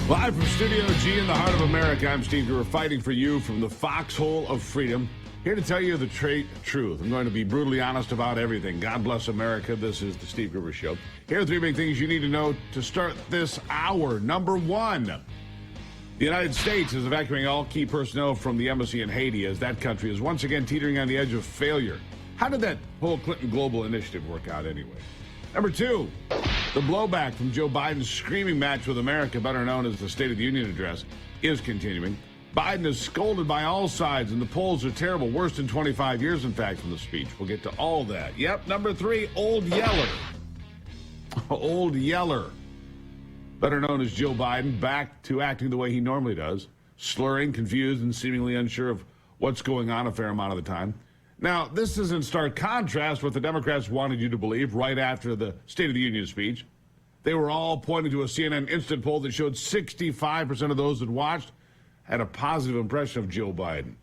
Live from Studio G in the heart of America, I'm Steve Gruber, fighting for you from the foxhole of freedom. Here to tell you the truth. I'm going to be brutally honest about everything. God bless America. This is the Steve Gruber Show. Here are three big things you need to know to start this hour. Number one, the United States is evacuating all key personnel from the embassy in Haiti as that country is once again teetering on the edge of failure. How did that whole Clinton Global Initiative work out anyway? Number two, the blowback from Joe Biden's screaming match with America, better known as the State of the Union address, is continuing. Biden is scolded by all sides, and the polls are terrible, worst in 25 years, in fact, from the speech. We'll get to all that. Yep, number three, Old Yeller. Old Yeller, better known as Joe Biden, back to acting the way he normally does, slurring, confused, and seemingly unsure of what's going on a fair amount of the time. Now, this is in stark contrast with what the Democrats wanted you to believe right after the State of the Union speech. They were all pointing to a CNN instant poll that showed 65% of those that watched had a positive impression of Joe Biden.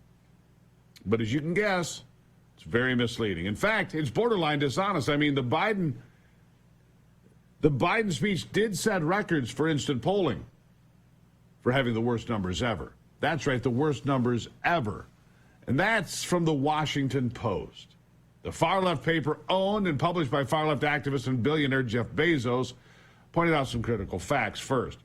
But as you can guess, it's very misleading. In fact, it's borderline dishonest. I mean, the Biden speech did set records for instant polling for having the worst numbers ever. That's right, the worst numbers ever. And that's from the Washington Post. The far-left paper, owned and published by far-left activist and billionaire Jeff Bezos, pointed out some critical facts. First,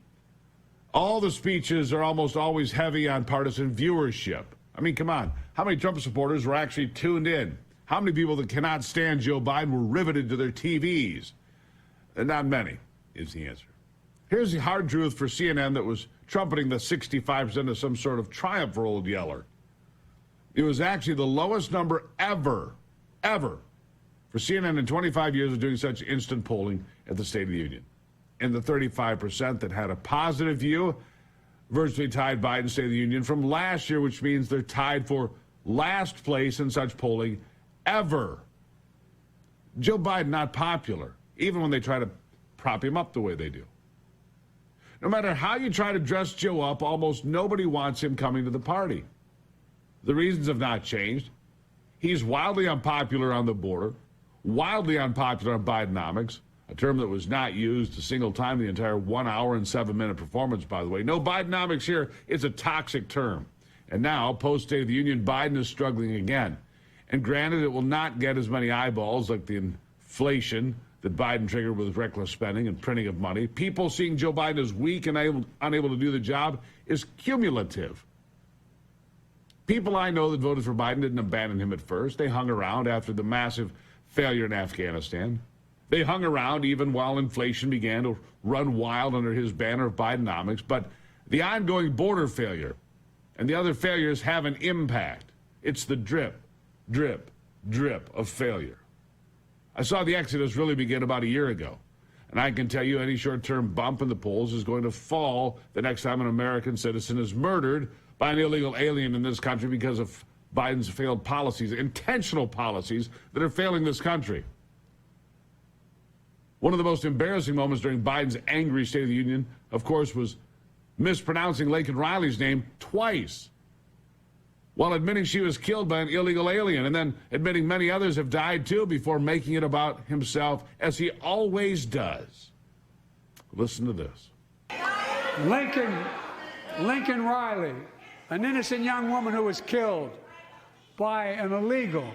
all the speeches are almost always heavy on partisan viewership. I mean, come on. How many Trump supporters were actually tuned in? How many people that cannot stand Joe Biden were riveted to their TVs? And not many is the answer. Here's the hard truth for CNN that was trumpeting the 65% as some sort of triumph for Old Yeller. It was actually the lowest number ever for CNN in 25 years of doing such instant polling at the State of the Union. And the 35% that had a positive view virtually tied Biden's State of the Union from last year, which means they're tied for last place in such polling ever. Joe Biden not popular, even when they try to prop him up the way they do. No matter how you try to dress Joe up, almost nobody wants him coming to the party. The reasons have not changed. He's wildly unpopular on the border, wildly unpopular on Bidenomics, a term that was not used a single time the entire 1 hour and 7-minute performance, by the way. No Bidenomics here. It's a toxic term. And now, post-State of the Union, Biden is struggling again. And granted, it will not get as many eyeballs like the inflation that Biden triggered with reckless spending and printing of money. People seeing Joe Biden as weak and unable to do the job is cumulative. People I know that voted for Biden didn't abandon him at first. They hung around after the massive failure in Afghanistan. They hung around even while inflation began to run wild under his banner of Bidenomics. But the ongoing border failure and the other failures have an impact. It's the drip, drip, drip of failure. I saw the exodus really begin about a year ago. And I can tell you any short-term bump in the polls is going to fall the next time an American citizen is murdered by an illegal alien in this country because of Biden's failed policies, intentional policies that are failing this country. One of the most embarrassing moments during Biden's angry State of the Union, of course, was mispronouncing Laken Riley's name twice while admitting she was killed by an illegal alien and then admitting many others have died too before making it about himself, as he always does. Listen to this. Lincoln Riley, an innocent young woman who was killed by an illegal.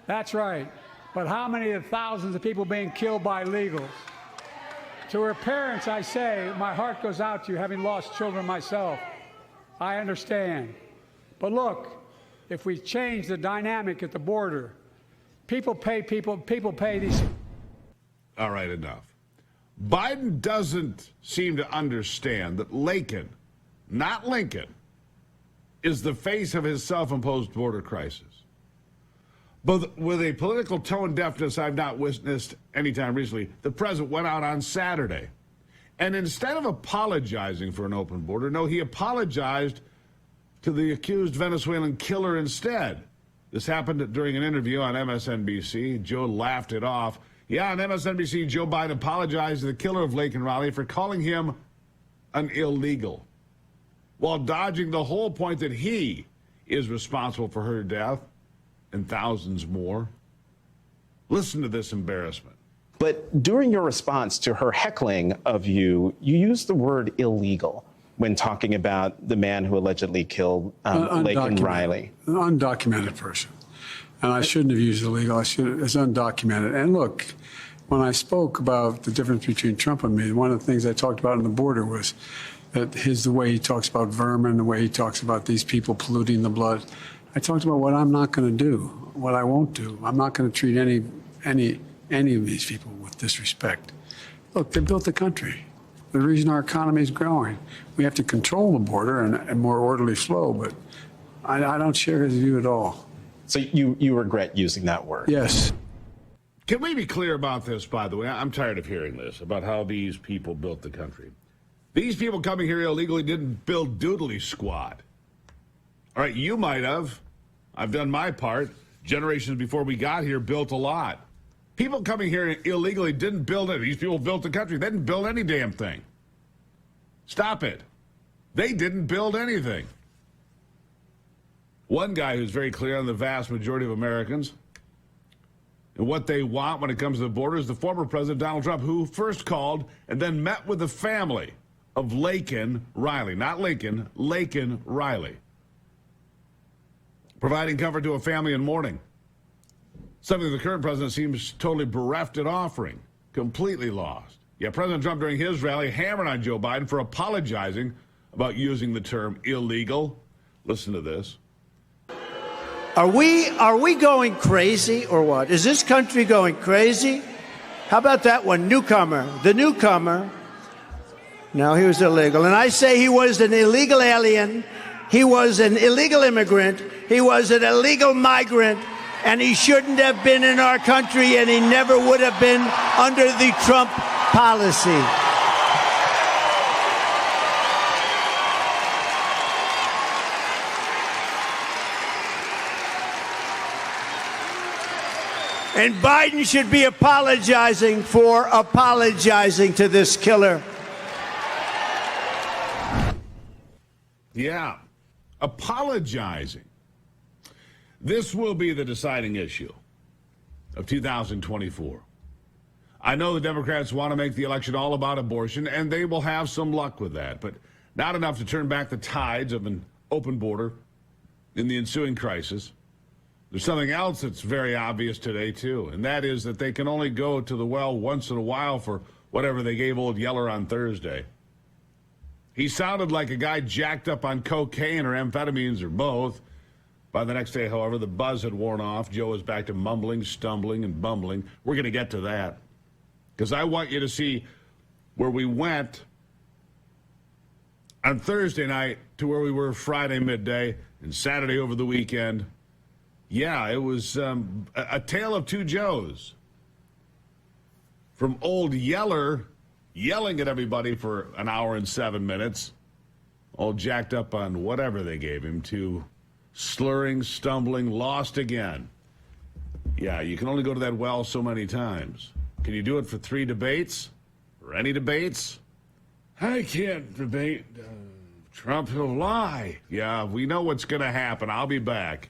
That's right. But how many of thousands of people being killed by illegals? To her parents, I say, my heart goes out to you, having lost children myself. I understand. But look, if we change the dynamic at the border, people pay these. All right, enough. Biden doesn't seem to understand that Laken, not Lincoln, is the face of his self-imposed border crisis. But with a political tone deafness I've not witnessed anytime recently, the president went out on Saturday. And instead of apologizing for an open border, no, he apologized to the accused Venezuelan killer instead. This happened during an interview on MSNBC. Joe laughed it off. Yeah, on MSNBC, Joe Biden apologized to the killer of Laken Riley for calling him an illegal, while dodging the whole point that he is responsible for her death and thousands more. Listen to this embarrassment. But during your response to her heckling of you, you used the word illegal. when talking about the man who allegedly killed Laken Riley? An undocumented person. And I shouldn't have used illegal. It's undocumented. And look, when I spoke about the difference between Trump and me, one of the things I talked about on the border was that the way he talks about vermin, the way he talks about these people polluting the blood. I talked about what I'm not going to do, what I won't do. I'm not going to treat any of these people with disrespect. Look, they built the country. The reason our economy is growing. We have to control the border and more orderly flow, but I don't share his view at all. So you regret using that word? Yes. Can we be clear about this, by the way? I'm tired of hearing this, about how these people built the country. These people coming here illegally didn't build doodly squat. All right, you might have. I've done my part. Generations before we got here built a lot. People coming here illegally didn't build it. These people built the country. They didn't build any damn thing. Stop it. They didn't build anything. One guy who's very clear on the vast majority of Americans and what they want when it comes to the border is the former President Donald Trump, who first called and then met with the family of Laken Riley. Not Lincoln, Laken Riley. Providing comfort to a family in mourning. Something the current president seems totally bereft at offering. Completely lost. Yet President Trump, during his rally, hammered on Joe Biden for apologizing about using the term illegal. Listen to this. Are we going crazy or what? Is this country going crazy? How about that one? Newcomer. The newcomer. No, he was illegal. And I say he was an illegal alien. He was an illegal immigrant. He was an illegal migrant. And he shouldn't have been in our country, and he never would have been under the Trump policy. And Biden should be apologizing for apologizing to this killer. Yeah, apologizing. This will be the deciding issue of 2024. I know the Democrats want to make the election all about abortion, and they will have some luck with that, but not enough to turn back the tides of an open border in the ensuing crisis. There's something else that's very obvious today, too, and that is that they can only go to the well once in a while for whatever they gave old Yeller on Thursday. He sounded like a guy jacked up on cocaine or amphetamines or both. By the next day, however, the buzz had worn off. Joe was back to mumbling, stumbling, and bumbling. We're going to get to that because I want you to see where we went on Thursday night to where we were Friday midday and Saturday over the weekend. Yeah, it was a tale of two Joes. From old Yeller yelling at everybody for an hour and 7 minutes, all jacked up on whatever they gave him, to slurring, stumbling, lost again. Yeah, you can only go to that well so many times. Can you do it for 3 debates? Or any debates? I can't debate. Trump will lie. Yeah, we know what's going to happen. I'll be back.